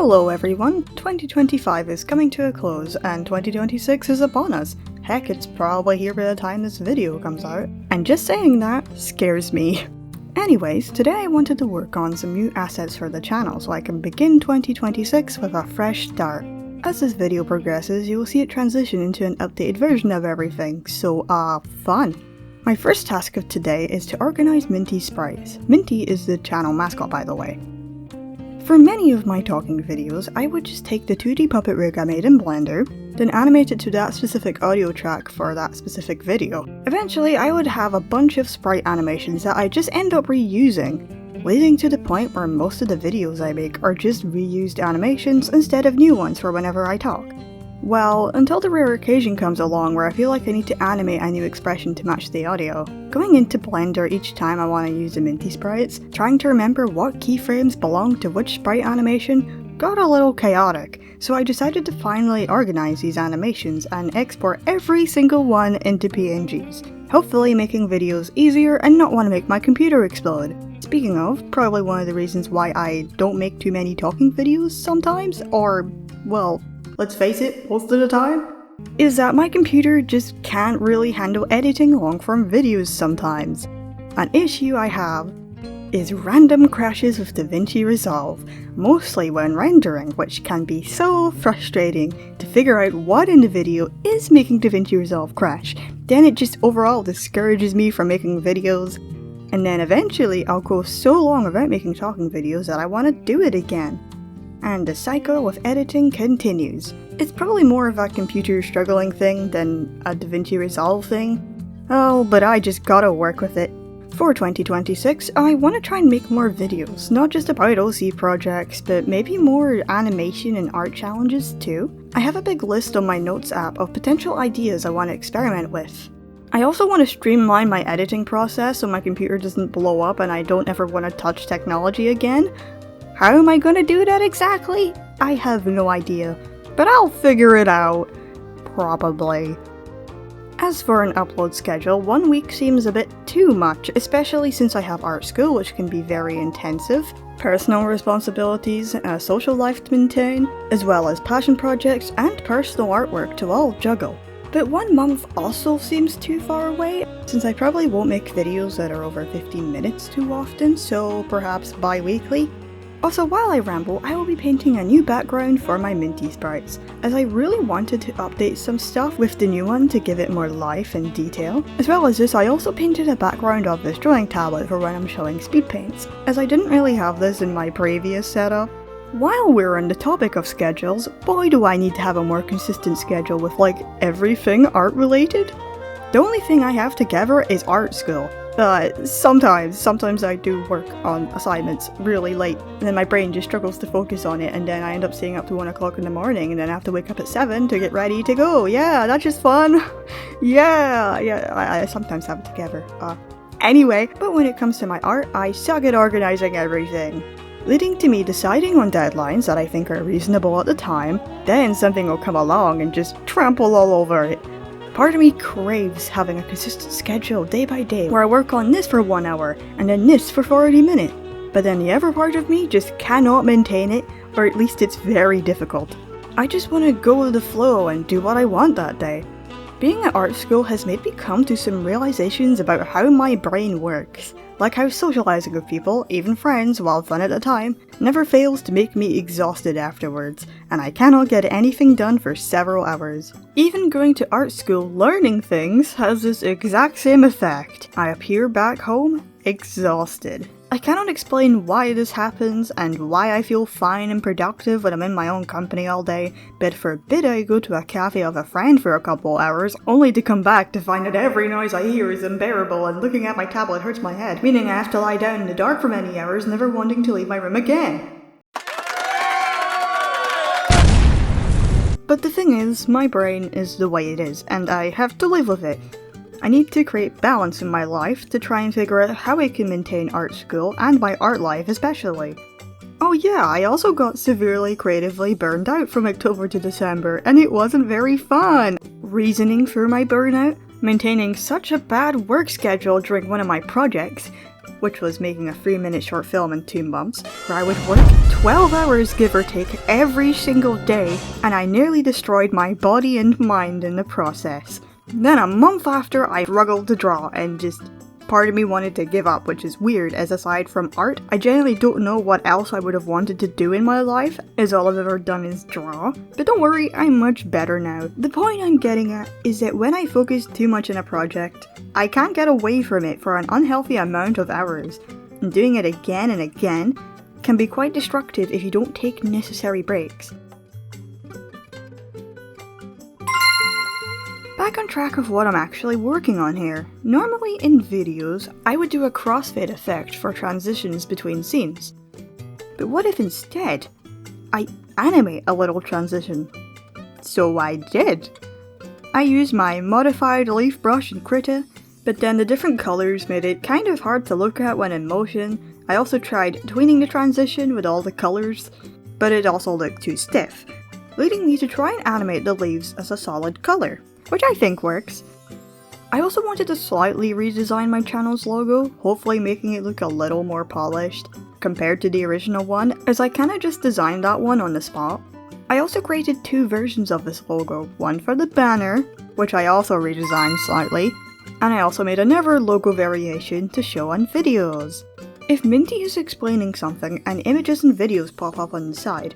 Hello everyone, 2025 is coming to a close and 2026 is upon us. Heck, it's probably here by the time this video comes out. And just saying that scares me. Anyways, today I wanted to work on some new assets for the channel so I can begin 2026 with a fresh start. As this video progresses, you will see it transition into an updated version of everything, so fun! My first task of today is to organize Minty's sprites. Minty is the channel mascot, by the way. For many of my talking videos, I would just take the 2D puppet rig I made in Blender, then animate it to that specific audio track for that specific video. Eventually, I would have a bunch of sprite animations that I just end up reusing, leading to the point where most of the videos I make are just reused animations instead of new ones for whenever I talk. Well, until the rare occasion comes along where I feel like I need to animate a new expression to match the audio. Going into Blender each time I want to use the Minty sprites, trying to remember what keyframes belong to which sprite animation, got a little chaotic, so I decided to finally organize these animations and export every single one into PNGs, hopefully making videos easier and not want to make my computer explode. Speaking of, probably one of the reasons why I don't make too many talking videos sometimes, or, well, let's face it, most of the time, is that my computer just can't really handle editing long-form videos sometimes. An issue I have is random crashes with DaVinci Resolve, mostly when rendering, which can be so frustrating to figure out what in the video is making DaVinci Resolve crash. Then it just overall discourages me from making videos, and then eventually I'll go so long without making talking videos that I want to do it again. And the cycle with editing continues. It's probably more of a computer struggling thing than a DaVinci Resolve thing. Oh, but I just gotta work with it. For 2026, I want to try and make more videos, not just about OC projects, but maybe more animation and art challenges too. I have a big list on my notes app of potential ideas I want to experiment with. I also want to streamline my editing process so my computer doesn't blow up and I don't ever want to touch technology again. How am I gonna do that exactly? I have no idea, but I'll figure it out. Probably. As for an upload schedule, 1 week seems a bit too much, especially since I have art school, which can be very intensive, personal responsibilities, a social life to maintain, as well as passion projects and personal artwork to all juggle. But 1 month also seems too far away, since I probably won't make videos that are over 15 minutes too often, so perhaps bi-weekly. Also, while I ramble, I will be painting a new background for my Minty sprites, as I really wanted to update some stuff with the new one to give it more life and detail. As well as this, I also painted a background of this drawing tablet for when I'm showing speed paints, as I didn't really have this in my previous setup. While we're on the topic of schedules, boy do I need to have a more consistent schedule with like everything art related. The only thing I have together is art school. Sometimes I do work on assignments really late, and then my brain just struggles to focus on it, and then I end up staying up to 1 o'clock in the morning, and then I have to wake up at 7 to get ready to go. Yeah, that's just fun. I sometimes have it together. Anyway, but when it comes to my art, I suck at organizing everything. Leading to me deciding on deadlines that I think are reasonable at the time, then something will come along and just trample all over it. Part of me craves having a consistent schedule day by day where I work on this for 1 hour and then this for 40 minutes. But then the other part of me just cannot maintain it, or at least it's very difficult. I just want to go with the flow and do what I want that day. Being at art school has made me come to some realizations about how my brain works. Like how socializing with people, even friends, while fun at the time, never fails to make me exhausted afterwards, and I cannot get anything done for several hours. Even going to art school learning things has this exact same effect. I appear back home exhausted. I cannot explain why this happens and why I feel fine and productive when I'm in my own company all day, but forbid I go to a cafe of a friend for a couple hours, only to come back to find that every noise I hear is unbearable and looking at my tablet hurts my head, meaning I have to lie down in the dark for many hours, never wanting to leave my room again. But the thing is, my brain is the way it is, and I have to live with it. I need to create balance in my life to try and figure out how I can maintain art school and my art life especially. Oh yeah, I also got severely creatively burned out from October to December, and it wasn't very fun. Reasoning for my burnout? Maintaining such a bad work schedule during one of my projects which was making a 3-minute short film in 2 months, where I would work 12 hours give or take every single day, and I nearly destroyed my body and mind in the process. Then a month after, I struggled to draw and just part of me wanted to give up, which is weird, as aside from art, I generally don't know what else I would have wanted to do in my life, as all I've ever done is draw. But don't worry, I'm much better now. The point I'm getting at is that when I focus too much on a project, I can't get away from it for an unhealthy amount of hours, and doing it again and again can be quite destructive if you don't take necessary breaks. Back on track of what I'm actually working on here. Normally in videos, I would do a crossfade effect for transitions between scenes. But what if instead, I animate a little transition? So I did. I used my modified leaf brush in Krita, but then the different colours made it kind of hard to look at when in motion. I also tried tweening the transition with all the colours, but it also looked too stiff, leading me to try and animate the leaves as a solid colour, which I think works. I also wanted to slightly redesign my channel's logo, hopefully making it look a little more polished compared to the original one, as I kinda just designed that one on the spot. I also created 2 versions of this logo, one for the banner, which I also redesigned slightly, and I also made another logo variation to show on videos. If Minty is explaining something and images and videos pop up on the side,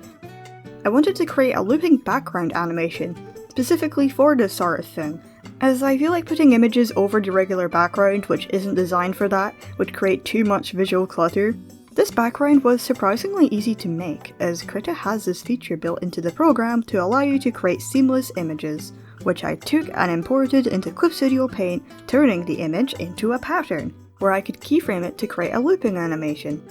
I wanted to create a looping background animation specifically for this sort of thing, as I feel like putting images over the regular background, which isn't designed for that, would create too much visual clutter. This background was surprisingly easy to make, as Krita has this feature built into the program to allow you to create seamless images, which I took and imported into Clip Studio Paint, turning the image into a pattern, where I could keyframe it to create a looping animation.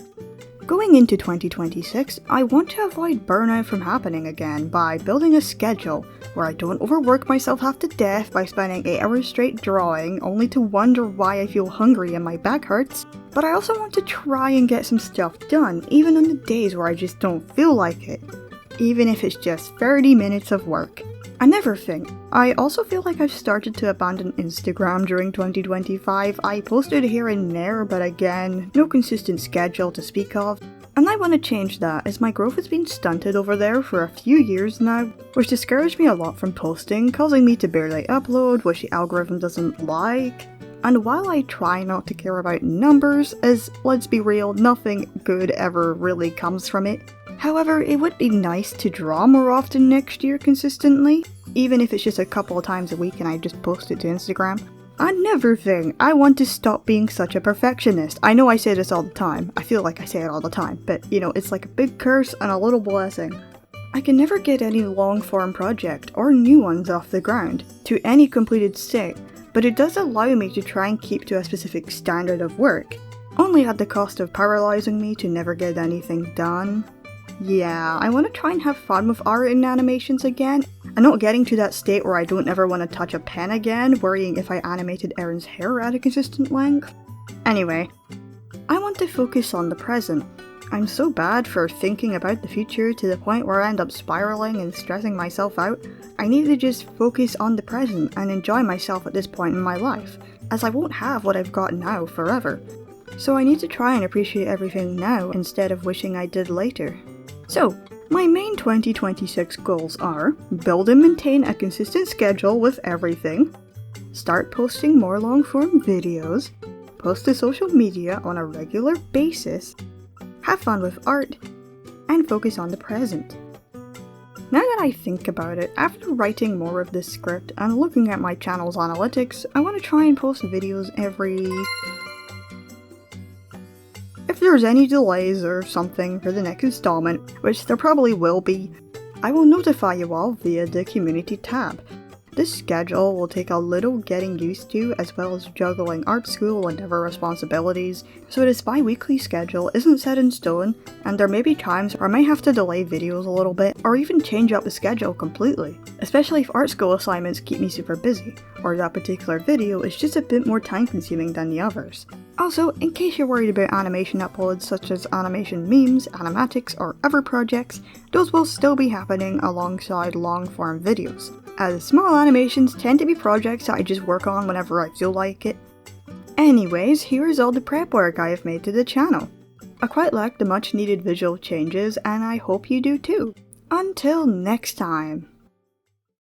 Going into 2026, I want to avoid burnout from happening again by building a schedule where I don't overwork myself half to death by spending 8 hours straight drawing only to wonder why I feel hungry and my back hurts, but I also want to try and get some stuff done even on the days where I just don't feel like it, even if it's just 30 minutes of work. Another thing, I also feel like I've started to abandon Instagram during 2025. I posted here and there, but again, no consistent schedule to speak of. And I want to change that, as my growth has been stunted over there for a few years now, which discouraged me a lot from posting, causing me to barely upload, which the algorithm doesn't like. And while I try not to care about numbers, as let's be real, nothing good ever really comes from it, however, it would be nice to draw more often next year consistently, even if it's just a couple of times a week and I just post it to Instagram. Another thing, I want to stop being such a perfectionist. I know I say this all the time, I feel like I say it all the time, but you know, it's like a big curse and a little blessing. I can never get any long-form project, or new ones off the ground, to any completed state, but it does allow me to try and keep to a specific standard of work, only at the cost of paralyzing me to never get anything done. Yeah, I want to try and have fun with art and animations again, and not getting to that state where I don't ever want to touch a pen again, worrying if I animated Erin's hair at a consistent length. Anyway, I want to focus on the present. I'm so bad for thinking about the future to the point where I end up spiraling and stressing myself out. I need to just focus on the present and enjoy myself at this point in my life, as I won't have what I've got now forever. So I need to try and appreciate everything now instead of wishing I did later. So, my main 2026 goals are build and maintain a consistent schedule with everything, start posting more long-form videos, post to social media on a regular basis, have fun with art, and focus on the present. Now that I think about it, after writing more of this script and looking at my channel's analytics, I want to try and post videos every... If there's any delays or something for the next installment, which there probably will be, I will notify you all via the community tab. This schedule will take a little getting used to, as well as juggling art school and other responsibilities, so this bi-weekly schedule isn't set in stone, and there may be times where I may have to delay videos a little bit, or even change up the schedule completely, especially if art school assignments keep me super busy, or that particular video is just a bit more time consuming than the others. Also, in case you're worried about animation uploads such as animation memes, animatics, or other projects, those will still be happening alongside long-form videos, as small animations tend to be projects that I just work on whenever I feel like it. Anyways, here is all the prep work I have made to the channel. I quite like the much needed visual changes and I hope you do too. Until next time.